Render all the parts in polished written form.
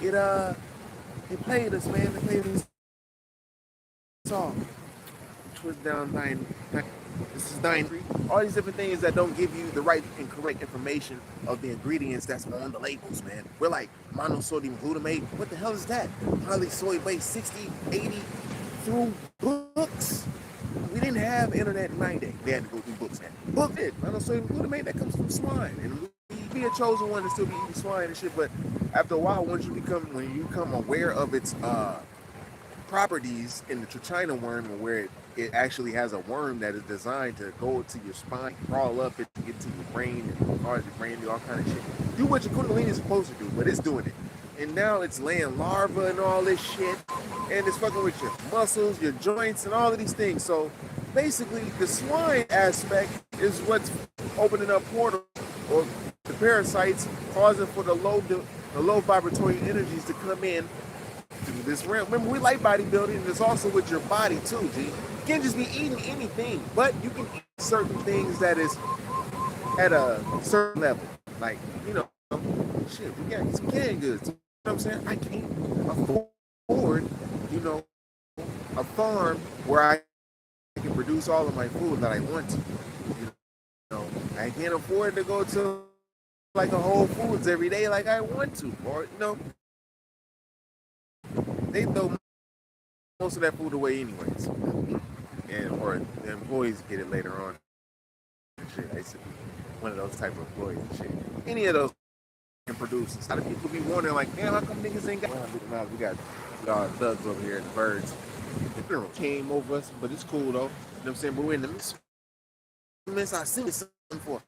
they played us, man. They played us song, which was down 9. This is 9. All these different things that don't give you the right and correct information of the ingredients that's on the labels, man. We're like monosodium glutamate. What the hell is that? Polysoy base 60, 80 through books. We didn't have internet in 9 days. They had to go through books, man. Book did. Monosodium glutamate, that comes from swine. And we a chosen one to still be eating swine and shit, but after a while, when you become aware of its properties in the trichina worm, where it actually has a worm that is designed to go to your spine, crawl up it, get to your brain, and cause your brain do all kind of shit. Do what your kundalini is supposed to do, but it's doing it. And now it's laying larvae and all this shit, and it's fucking with your muscles, your joints, and all of these things. So basically, the swine aspect is what's opening up portals, or the parasites causing for the low vibratory energies to come in to this realm. Remember, we like bodybuilding, and it's also with your body too, G. You can't just be eating anything, but you can eat certain things that is at a certain level. Like, shit, we got some canned goods. You know what I'm saying? I can't afford, a farm where I can produce all of my food that I want to. I can't afford to go to like a Whole Foods every day like I want to, or they throw most of that food away anyways, or the employees get it later on. Shit, I used to be one of those type of employees and shit. Any of those can produce. A lot of people be wondering like, damn, how come niggas ain't got? We got thugs over here, the birds. The funeral came over us, but it's cool though. You know what I'm saying? But we're in the midst. I see something for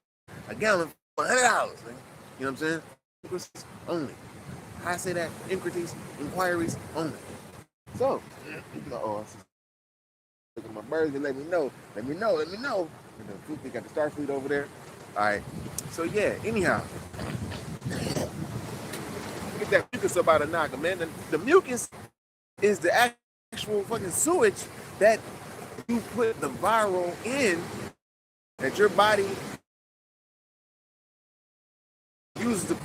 a gallon for $100. You know what I'm saying? Only. I say that inquiries only. So, look at my birds and let me know. And the got the Starfleet over there. All right. So yeah. Anyhow, get that mucus up out of NAGA, man. The mucus is the actual fucking sewage that you put the viral in, that your body uses to.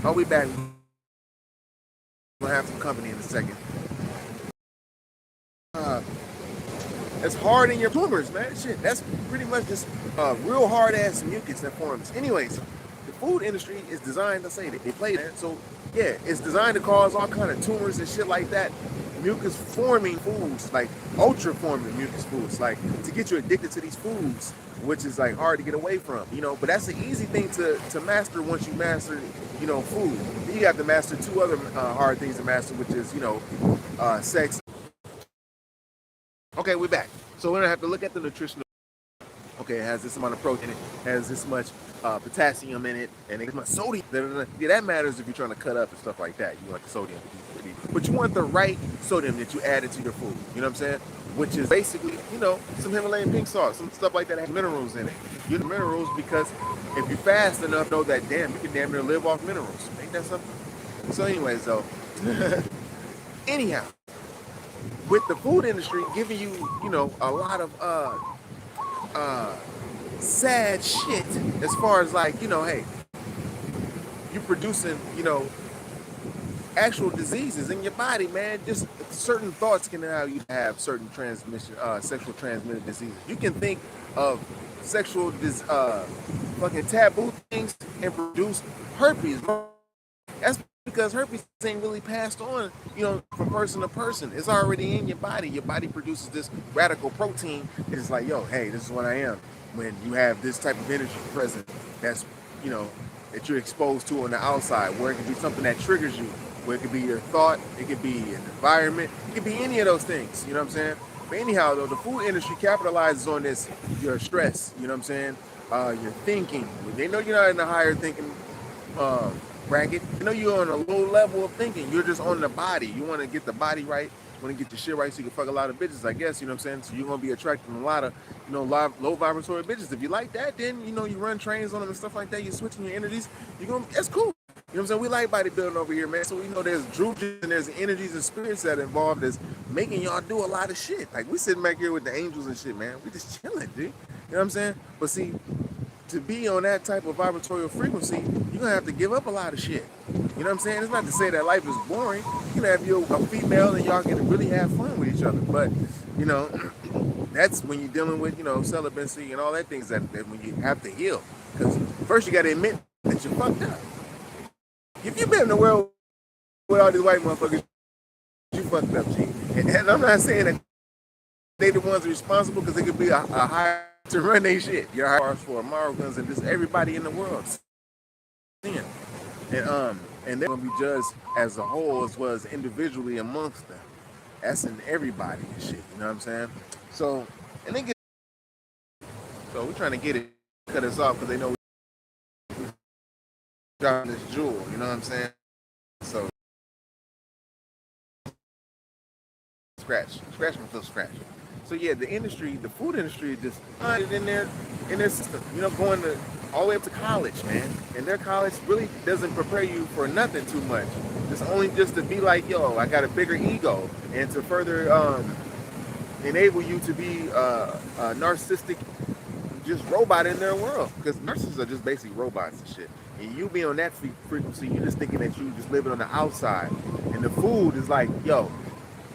I'll be back. We'll have some company in a second. It's hard in your tumors, man. Shit, that's pretty much just real hard ass mucus that forms. Anyways, the food industry is designed to say that they play that. So yeah, it's designed to cause all kind of tumors and shit like that. Mucus forming foods, like ultra forming mucus foods, like to get you addicted to these foods, which is like hard to get away from, but that's an easy thing to master once you master, food. Then you have to master two other hard things to master, which is, sex. Okay, we're back. So we're gonna have to look at the nutritional. Okay, it has this amount of protein, it has this much potassium in it, and it's much sodium. Yeah, that matters if you're trying to cut up and stuff like that. You want the sodium to be pretty, but you want the right sodium that you add into your food. You know what I'm saying? Which is basically, some Himalayan pink salt, some stuff like that has minerals in it. You know minerals because if you fast enough, know that you can damn near live off minerals. Ain't that something? So, anyways, though, anyhow, with the food industry giving you, a lot of sad shit as far as like, hey, you're producing, actual diseases in your body, man. Just certain thoughts can allow you to have certain sexual transmitted diseases. You can think of sexual fucking taboo things and produce herpes. That's because herpes ain't really passed on, from person to person. It's already in your body. Your body produces this radical protein. It's like, yo, hey, this is what I am. When you have this type of energy present, that's, that you're exposed to on the outside, where it could be something that triggers you, where it could be your thought, it could be an environment, it could be any of those things, you know what I'm saying? But anyhow, though, the food industry capitalizes on this, your stress, you know what I'm saying? Your thinking. They know you're not in the higher thinking bracket. You know you're on a low level of thinking. You're just on the body. You want to get the body right. You want to get your shit right so you can fuck a lot of bitches, I guess, you know what I'm saying? So you're going to be attracting a lot of, low vibratory bitches. If you like that, then, you run trains on them and stuff like that. You're switching your energies. That's cool. You know what I'm saying? We like bodybuilding over here, man. So we know there's drooges and there's energies and spirits that are involved that's making y'all do a lot of shit. Like, we sitting back here with the angels and shit, man. We just chilling, dude. You know what I'm saying? But see, to be on that type of vibratorial frequency, you're gonna have to give up a lot of shit. You know what I'm saying? It's not to say that life is boring. You can have a female and y'all can really have fun with each other. But, you know, that's when you're dealing with, you know, celibacy and all that things that when you have to heal. Because first you gotta admit that you fucked up. If you've been in the world with all these white motherfuckers, you fucked up, G. And I'm not saying that they the ones responsible, because they could be a higher to run their shit. Your higher for Amaru guns and just everybody in the world. And they're gonna be judged as a whole as well as individually amongst them. That's in everybody and shit. You know what I'm saying? So, and they get. So we're trying to get it, cut us off because they know we're dropping this jewel. You know what I'm saying? So scratch my foot, scratch. So yeah, the industry, the food industry, is just in their system. You know, going to all the way up to college, man. And their college really doesn't prepare you for nothing too much. It's only just to be like, yo, I got a bigger ego, and to further enable you to be a narcissistic, just robot in their world. Because nurses are just basically robots and shit. And you be on that frequency, you just thinking that you just living on the outside. And the food is like, yo,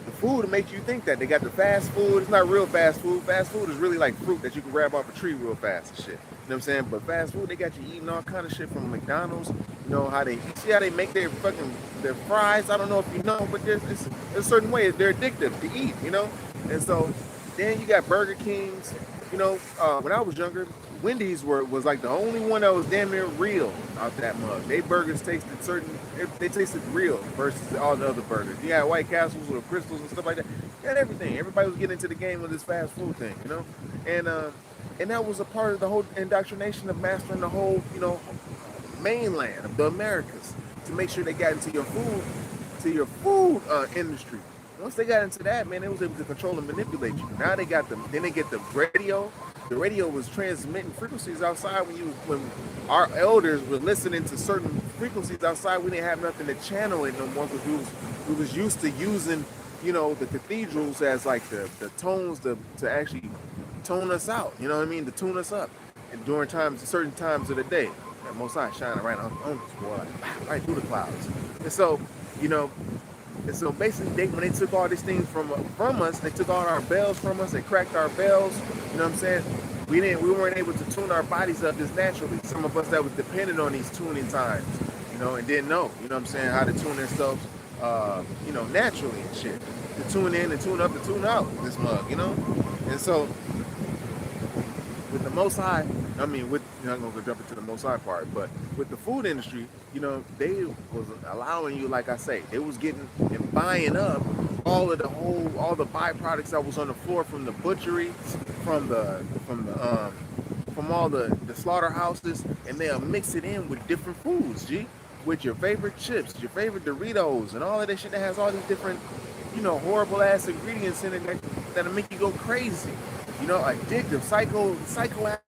the food makes you think that they got the fast food. It's not real fast food. Fast food is really like fruit that you can grab off a tree real fast and shit. You know what I'm saying? But fast food, they got you eating all kind of shit from McDonald's. You know how they see how they make their fries. I don't know if you know, but there's a certain way they're addictive to eat. You know, and so then you got Burger Kings. You know, when I was younger, Wendy's was like the only one that was damn near real out that mug. They burgers tasted they tasted real versus all the other burgers. You had White Castles with crystals and stuff like that. You had everything. Everybody was getting into the game with this fast food thing, you know? And that was a part of the whole indoctrination of mastering the whole, you know, mainland of the Americas to make sure they got into your food industry. Once they got into that, man, they was able to control and manipulate you. Now they get the radio. The radio was transmitting frequencies outside when our elders were listening to certain frequencies outside. We didn't have nothing to channel it no more because we was used to using, you know, the cathedrals as like the tones to actually tone us out. You know what I mean? To tune us up. And during certain times of the day, that Most High shining right on us, boy, right through the clouds. And so, you know. And so basically, when they took all these things from us, they took all our bells from us, they cracked our bells, you know what I'm saying? We weren't able to tune our bodies up just naturally. Some of us that was dependent on these tuning times, you know, and didn't know, you know what I'm saying, how to tune themselves, you know, naturally and shit. To tune in and tune up and tune out this mug, you know? And so, with the Most High, I mean, you're not going to jump into the Most High part, but with the food industry, you know, they was allowing you, like I say, they was getting and buying up all the byproducts that was on the floor from the butchery, from all the slaughterhouses, and they'll mix it in with different foods, G, with your favorite chips, your favorite Doritos, and all of that shit that has all these different, you know, horrible ass ingredients in it that'll make you go crazy. You know, addictive, psychoactive,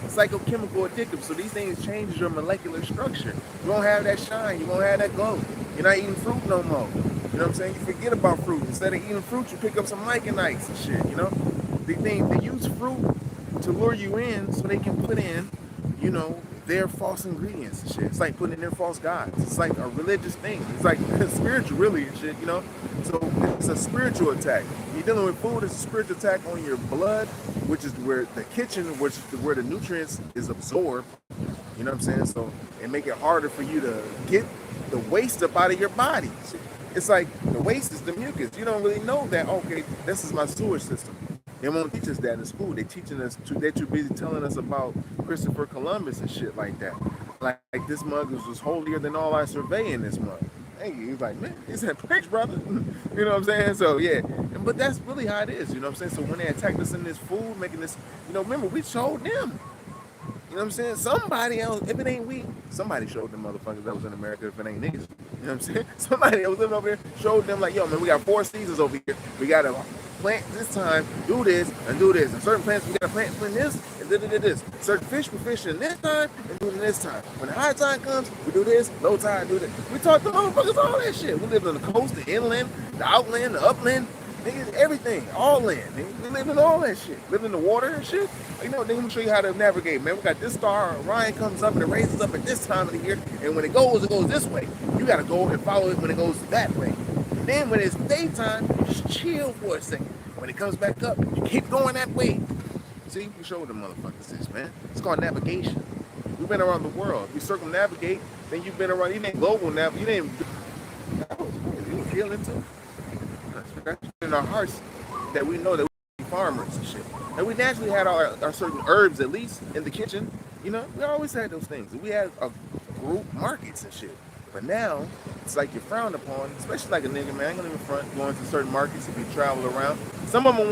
psychochemical addictive. So these things change your molecular structure. You won't have that shine. You won't have that glow. You're not eating fruit no more. You know what I'm saying? You forget about fruit. Instead of eating fruit, you pick up some myconites and shit, you know? They use fruit to lure you in so they can put in, you know, their false ingredients and shit. It's like putting in their false gods. It's like a religious thing. It's like spiritual, really, and shit, you know? So it's a spiritual attack. You're dealing with food, it's a spiritual attack on your blood, which is where the kitchen, which is where the nutrients is absorbed. You know what I'm saying? So it make it harder for you to get the waste up out of your body. It's like the waste is the mucus. You don't really know that, okay, this is my sewage system. They won't teach us that in school. They're too busy telling us about Christopher Columbus and shit like that. Like this mug was holier than all I survey in this mug. Hey, he's like, man, he said, preach, brother. You know what I'm saying? So, yeah. But that's really how it is, you know what I'm saying? So when they attacked us in this food, making this, you know, remember, we showed them. You know what I'm saying? Somebody else, if it ain't we, somebody showed them motherfuckers that was in America if it ain't niggas. You know what I'm saying? Somebody that was living over here showed them like, yo, man, we got 4 seasons over here. We got to plant this time, do this, and do this. And certain plants, we got to plant this, and this. Certain fish, we fish in this time, and do it in this time. When the high tide comes, we do this, low tide, do this. We taught the motherfuckers all that shit. We lived on the coast, the inland, the outland, the upland. Nigga, everything, all in. Nigga, we live in all that shit. Live in the water and shit. You know, they can show you how to navigate, man. We got this star, Orion comes up and it raises up at this time of the year, and when it goes this way. You gotta go and follow it when it goes that way. And then when it's daytime, just chill for a second. When it comes back up, you keep going that way. See, you show what the motherfuckers this, man. It's called navigation. We've been around the world. If you circumnavigate, then you've been around. You didn't global nav. You didn't. That was crazy. You feel it too. That's in our hearts that we know that we farmers and shit. And we naturally had our certain herbs at least in the kitchen. You know, we always had those things. We had a group markets and shit. But now it's like you're frowned upon, especially like a nigga, man. I ain't gonna even front going to certain markets if you travel around. Some of them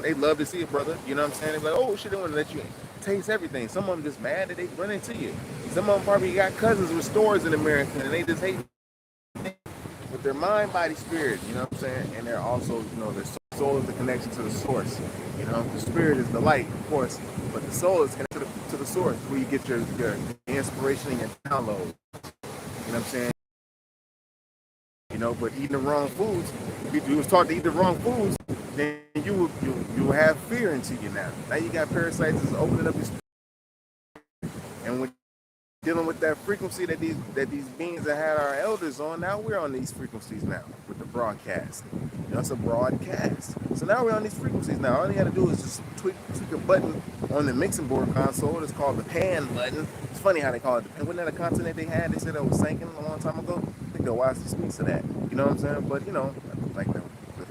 they love to see a brother. You know what I'm saying? They're like, oh shit, they want to let you taste everything. Some of them just mad that they run into you. Some of them probably got cousins with stores in America and they just hate with their mind, body, spirit. You know what I'm saying? And they're also, you know, their soul is the connection to the source. You know, the spirit is the light, of course, but the soul is connected to the source, where you get your inspiration and your download. You know what I'm saying? You know, but eating the wrong foods, if you was taught to eat the wrong foods, then you will have fear into you now. Now you got parasites that's opening up your spirit. And when dealing with that frequency that these beings that had our elders on, now we're on these frequencies now with the broadcast. You know, it's a broadcast. So now we're on these frequencies now. All you gotta do is just tweak a button on the mixing board console. It's called the pan button. It's funny how they call it the pan. Wasn't that a continent they had? They said it was sinking a long time ago. I think they'll watch the speaks of that. You know what I'm saying? But you know, like the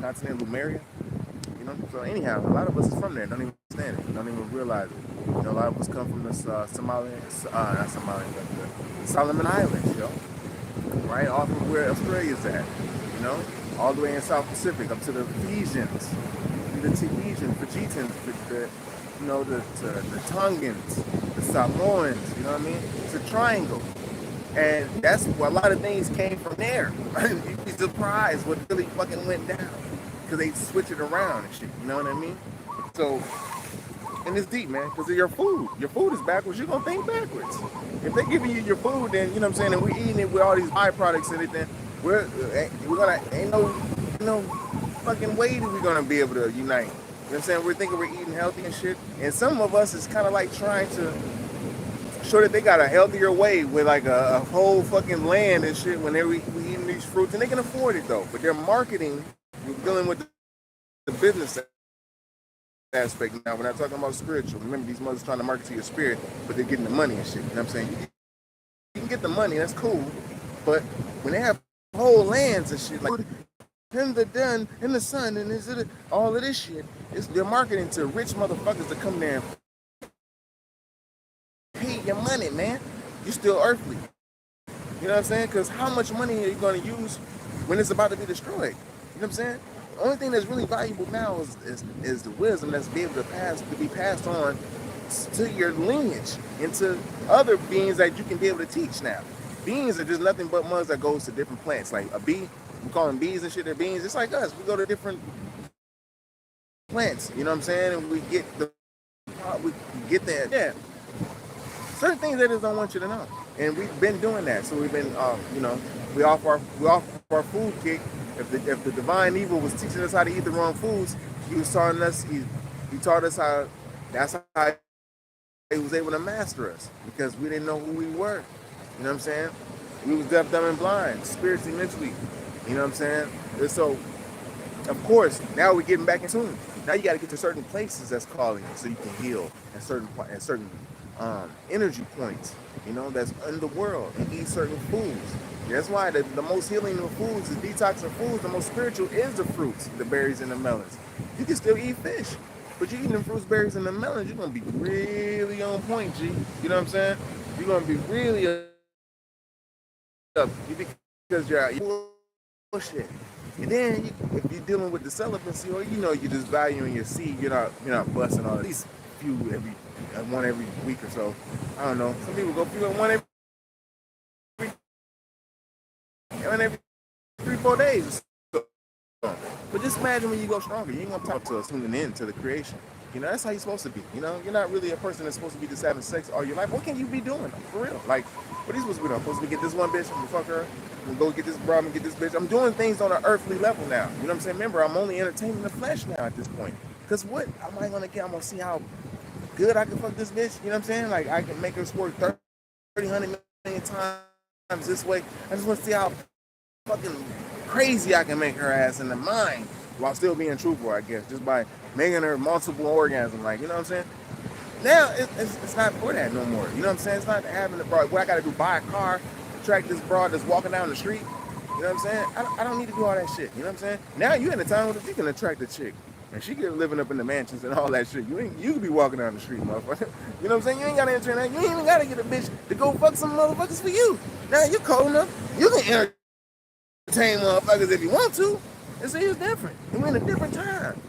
continent Lemuria. You know, so anyhow, a lot of us is from there. Don't even understand it. Don't even realize it. You know, a lot of us come from the Solomon Islands, yo. Right off of where Australia's at. You know, all the way in South Pacific up to the Fijians, the Tahitians, the Tongans, the Samoans. You know what I mean? It's a triangle, and that's where a lot of things came from there. You'd be surprised what really fucking went down. Because they switch it around and shit, you know what I mean? So, and it's deep, man, because of your food. Your food is backwards, you're going to think backwards. If they're giving you your food, then, you know what I'm saying, and we're eating it with all these byproducts in it, then we're going to, ain't no fucking way that we're going to be able to unite. You know what I'm saying? We're thinking we're eating healthy and shit, and some of us is kind of like trying to show that they got a healthier way with like a whole fucking land and shit when we eating these fruits, and they can afford it though, but they're marketing. We're dealing with the business aspect now. We're not talking about spiritual. Remember, these mothers trying to market to your spirit, but they're getting the money and shit. You know what I'm saying? You can get the money, that's cool. But when they have whole lands and shit, like in the sun, and all of this shit, they're marketing to rich motherfuckers to come there and pay your money, man. You're still earthly. You know what I'm saying? Because how much money are you going to use when it's about to be destroyed? You know what I'm saying? The only thing that's really valuable now is the wisdom that's be able to be passed on to your lineage and to other beings that you can be able to teach now. Beings are just nothing but ones that goes to different plants. Like a bee, we call them bees and shit, they're beings. It's like us. We go to different plants, you know what I'm saying? And we get that. Yeah. Certain things they just don't want you to know. And we've been doing that. So we've been, you know, we offer our food kick. If the divine evil was teaching us how to eat the wrong foods, he was taught us. He taught us how. That's how he was able to master us, because we didn't know who we were. You know what I'm saying? We was deaf, dumb, and blind, spiritually, mentally. You know what I'm saying? And so, of course, now we're getting back in tune. Now you got to get to certain places that's calling you, so you can heal at certain energy points. You know, that's in the world, and eat certain foods. That's why the most healing of foods, the detoxing foods, the most spiritual is the fruits, the berries, and the melons. You can still eat fish, but you're eating the fruits, berries, and the melons, you're going to be really on point, G. You know what I'm saying? You're going to be really up because you're bullshit. And then if you're dealing with the celibacy, or you know you're just valuing your seed, you're not busting all at least one every week or so. I don't know. Some people go through one every 3-4 days. But just imagine when you go stronger, you ain't gonna talk to us tuning in to the creation. You know, that's how you're supposed to be. You know, you're not really a person that's supposed to be just having sex all your life. What can you be doing for real? Like, what are you supposed to be doing? I'm supposed to get this one bitch, I'm gonna fuck her, I'm gonna go get this bro, I'm gonna get this bitch. I'm doing things on an earthly level now. You know what I'm saying? Remember, I'm only entertaining the flesh now at this point. Cause what am I gonna get? I'm gonna see how good I can fuck this bitch. You know what I'm saying? Like, I can make her squirt 30, 100 million times this way. I just want to see how fucking crazy I can make her ass in the mind while still being truthful, I guess, just by making her multiple orgasms. Like, you know what I'm saying? Now it's not for that no more. You know what I'm saying? It's not having the broad. What I got to do, buy a car, attract this broad that's walking down the street. You know what I'm saying? I don't need to do all that shit. You know what I'm saying? Now you in a time where you can attract a chick. And she get living up in the mansions and all that shit. You can be walking down the street, motherfucker. You know what I'm saying? You ain't got to enter that. You ain't even got to get a bitch to go fuck some motherfuckers for you. Now you cold enough. You can entertain motherfuckers if you want to. And see, it's different. And we're in a different time.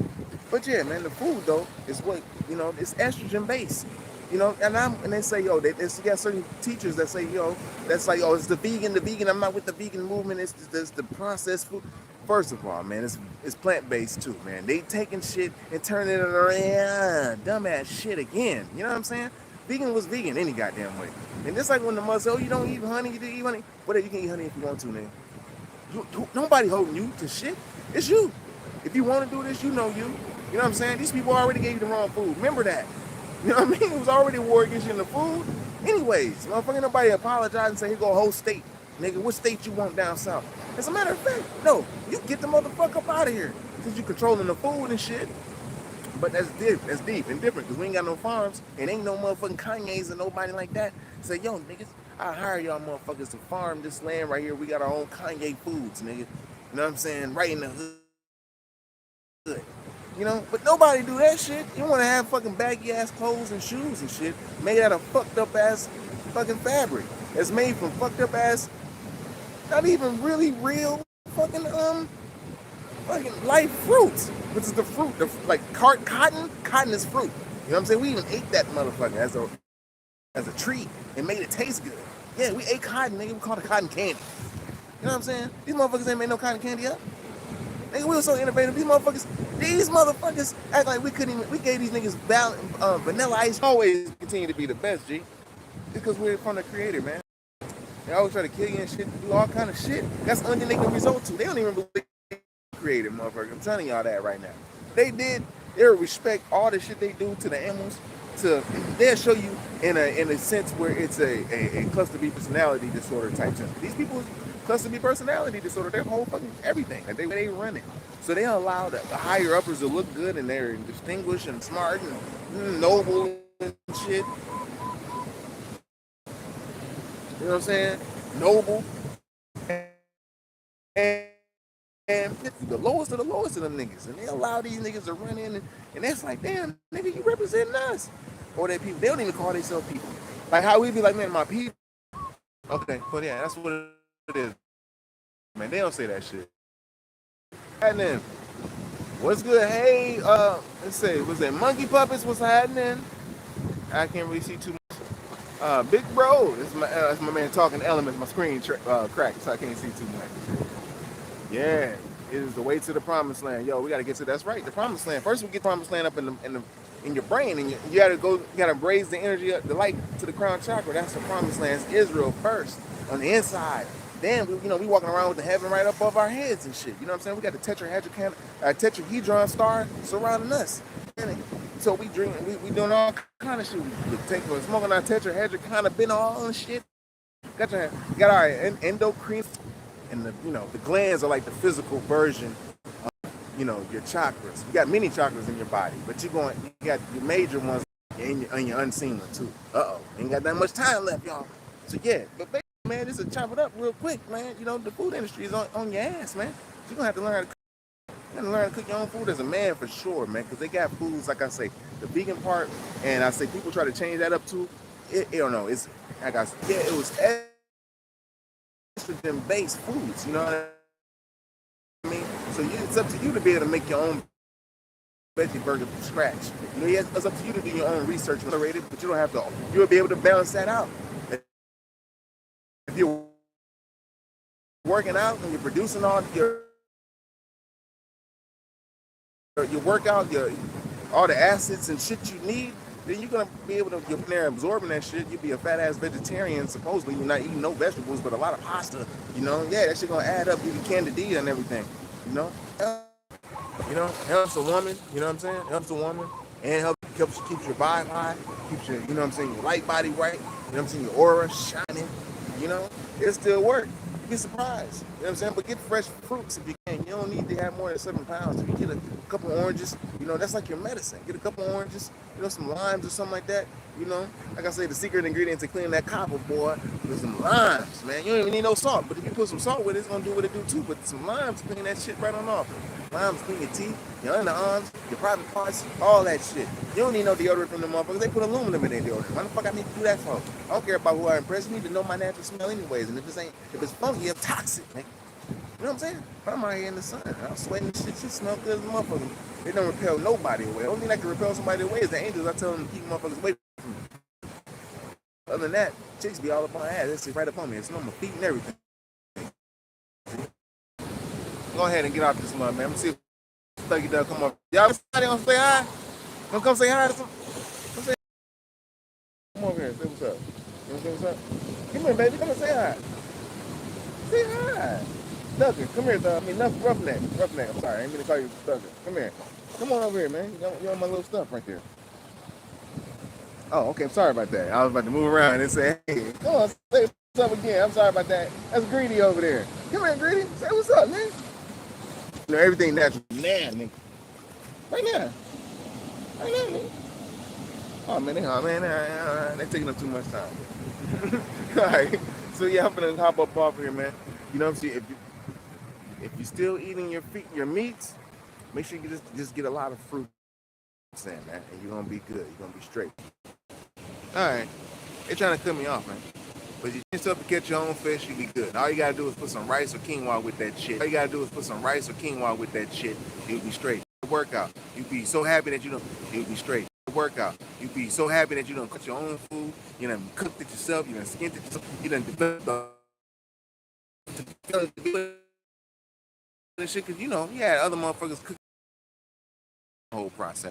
But yeah, man, the food though is what, you know, it's estrogen based. You know, and they say, yo, they got certain teachers that say, yo, that's like, oh, it's the vegan. I'm not with the vegan movement. It's the processed food. First of all, man, it's plant based too, man. They taking shit and turning it around, dumbass shit again. You know what I'm saying? Vegan was vegan any goddamn way. And just like when the mother say, oh, you don't eat honey, you do eat honey. Whatever, you can eat honey if you want to, man. Nobody holding you to shit. It's you. If you want to do this, you know you. You know what I'm saying? These people already gave you the wrong food. Remember that. You know what I mean? It was already a war against you in the food. Anyways, motherfucker, nobody apologize and say, here go a whole state. Nigga, what state you want down south? As a matter of fact, no, you get the motherfucker up out of here. Since you controlling the food and shit. But that's deep and different, because we ain't got no farms and ain't no motherfucking Kanye's and nobody like that. Say, yo, niggas, I hire y'all motherfuckers to farm this land right here. We got our own Kanye foods, nigga. You know what I'm saying? Right in the hood. You know, but nobody do that shit. You want to have fucking baggy ass clothes and shoes and shit made out of fucked up ass fucking fabric. It's made from fucked up ass, not even really real fucking life fruits, which is the fruit, like cotton. Cotton is fruit. You know what I'm saying? We even ate that motherfucker as a treat and made it taste good. Yeah, we ate cotton, nigga. We called it cotton candy. You know what I'm saying? These motherfuckers ain't made no cotton candy up. Nigga, we were so innovative. These motherfuckers act like we couldn't even, we gave these niggas vanilla ice. Always continue to be the best, G. Because we're from the creator, man. They always try to kill you and shit, do all kind of shit. That's the only thing they can result to. They don't even believe they created, motherfucker. I'm telling y'all that right now. They'll respect all the shit they do to the animals. They'll show you in a sense where it's a cluster B personality disorder type thing. These people cluster B personality disorder, their whole fucking everything. Like they run it. So they allow the higher uppers to look good and they're distinguished and smart and noble and shit. You know what I'm saying? Noble. And the lowest of them niggas. And they allow these niggas to run in and that's like, damn, nigga, you representing us. Or they people, they don't even call themselves people. Like how we be like, man, my people. Okay, but yeah, that's what it is. Man, they don't say that shit. And then, what's good? Hey, let's say, was that Monkey Puppets? What's happening? I can't really see too much. Big bro, that's my man talking elements. My screen cracked, so I can't see too much. Yeah, it is the way to the promised land. Yo, we gotta get to that's right, the promised land. First, we get the promised land up in your brain, and you gotta raise the energy up, the light to the crown chakra. That's the promised land. It's Israel first on the inside. Then we walking around with the heaven right up above our heads and shit. You know what I'm saying? We got the tetrahedron star surrounding us. So we drink, we doing all kind of shit. We're smoking our tetrahedron kind of been all shit. Got our endocrine, and the glands are like the physical version of your chakras. You got many chakras in your body, but you got your major ones and your unseen one too. Ain't got that much time left, y'all. So yeah, but basically, man, this is chop it up real quick, man. The food industry is on your ass, man. You're gonna have to learn how to cook. You're gonna learn to cook your own food as a man for sure, man. Because they got foods, like I say, the vegan part, and I say people try to change that up too. It don't know. It's like it was estrogen-based foods. You know what I mean? So it's up to you to be able to make your own veggie burger from scratch. It's up to you to do your own research, but you don't have to. You'll be able to balance that out. If you're working out and you're producing all your workout, all the acids and shit you need, then you're gonna be able to get there absorbing that shit. You'll be a fat ass vegetarian. Supposedly you're not eating no vegetables, but a lot of pasta. You know, yeah, that shit gonna add up. Give you candida and everything. You know, helps a woman. You know what I'm saying? Helps a woman and helps keeps your vibe high. Keeps your, you know what I'm saying, your light body right. You know what I'm saying, your aura shining. You know, it still works. You'd be surprised. You know what I'm saying? But get fresh fruits if you can. You don't need to have more than 7 pounds. If you get a couple oranges, you know, that's like your medicine. Get a couple oranges, you know, some limes or something like that. You know, like I say, the secret ingredient to clean that copper, boy, is some limes, man. You don't even need no salt. But if you put some salt with it, it's going to do what it do too. But some limes clean that shit right on off. Limes clean your teeth, your underarms, your private parts, all that shit. You don't need no deodorant from them motherfuckers. They put aluminum in their deodorant. Why the fuck I need to do that for? I don't care about who I impress. You need to know my natural smell anyways. And if it's funky, it's toxic, man. You know what I'm saying? I'm out here in the sun. I'm sweating shit. Shit smell good as a motherfucker. They don't repel nobody away. The only thing that can repel somebody away is the angels. I tell them to keep motherfuckers away from me. Other than that, chicks be all up on my ass. They sit right up on me. It's on my feet and everything. Go ahead and get off this mud, man. Let me see if Thuggy Doug come up. Y'all gonna say hi? Gonna come say hi to some? Come over here. Say what's up. You wanna say what's up? Come here, baby. Come and say hi. Say hi. Thugger, come here, Thug. I mean, Roughneck. Roughneck. I'm sorry. I ain't mean to call you Thugger. Come here. Come on over here, man. You're on my little stuff right there. Oh, okay. I'm sorry about that. I was about to move around and say, hey, come on, say what's up again. I'm sorry about that. That's Greedy over there. Come here, Greedy. Say what's up, man. You know, everything natural. Nah, nigga. Right now. Right now, nigga. Oh, man, they're taking up too much time. All right. So, yeah, I'm going to hop up off here, man. You know what I'm saying? If you're still eating your meats, make sure you just get a lot of fruit in, man, and you're gonna be good. You're gonna be straight. All right, they're trying to cut me off, man. But you just have to catch your own fish, you'll be good. And all you gotta do is put some rice or quinoa with that shit. You'll be straight. Workout. You'll be so happy that you'll be straight. Workout. You'll be so happy that you don't cook your own food. You done cooked it yourself. You done skinned it yourself. You done developed this shit, because you know you had other motherfuckers cook the whole process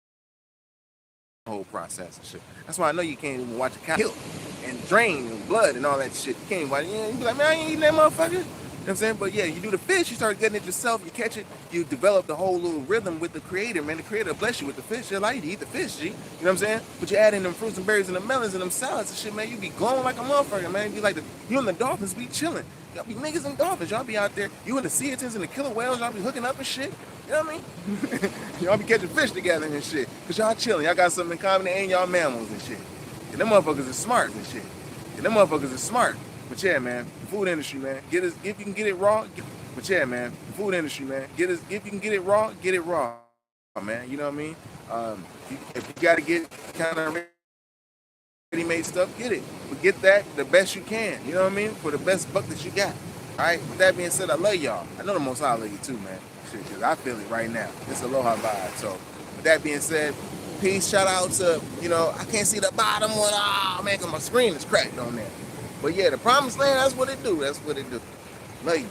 and shit. That's why I know you can't even watch a cow kill and drain and blood and all that shit. You can't even watch it. You be like, man, I ain't eating that motherfucker. You know what I'm saying? But yeah, you do the fish, you start getting it yourself, you catch it, you develop the whole little rhythm with the creator, man. The creator bless you with the fish. He'll allow you to eat the fish, G. You know what I'm saying? But you add in them fruits and berries and the melons and them salads and shit, man, you be glowing like a motherfucker, man. You be like you and the dolphins be chilling. Y'all be niggas and dolphins. Y'all be out there. You and the sea urchins and the killer whales. Y'all be hooking up and shit. You know what I mean? Y'all be catching fish together and shit. Because y'all chilling. Y'all got something in common. They ain't y'all mammals and shit. And them motherfuckers is smart and shit. But yeah, man. The food industry, man. If you can get it raw. But yeah, man. The food industry, man. If you can get it raw, man. You know what I mean? If you got to get kind of ready-made stuff, get it. But get that the best you can. You know what I mean? For the best buck that you got. All right? With that being said, I love y'all. I know the Most High love you too, man. Shit, because I feel it right now. It's aloha vibe. So, with that being said, peace. Shout out to, I can't see the bottom one. Oh, man, because my screen is cracked on there. But yeah, the promised land, that's what it do. Love you.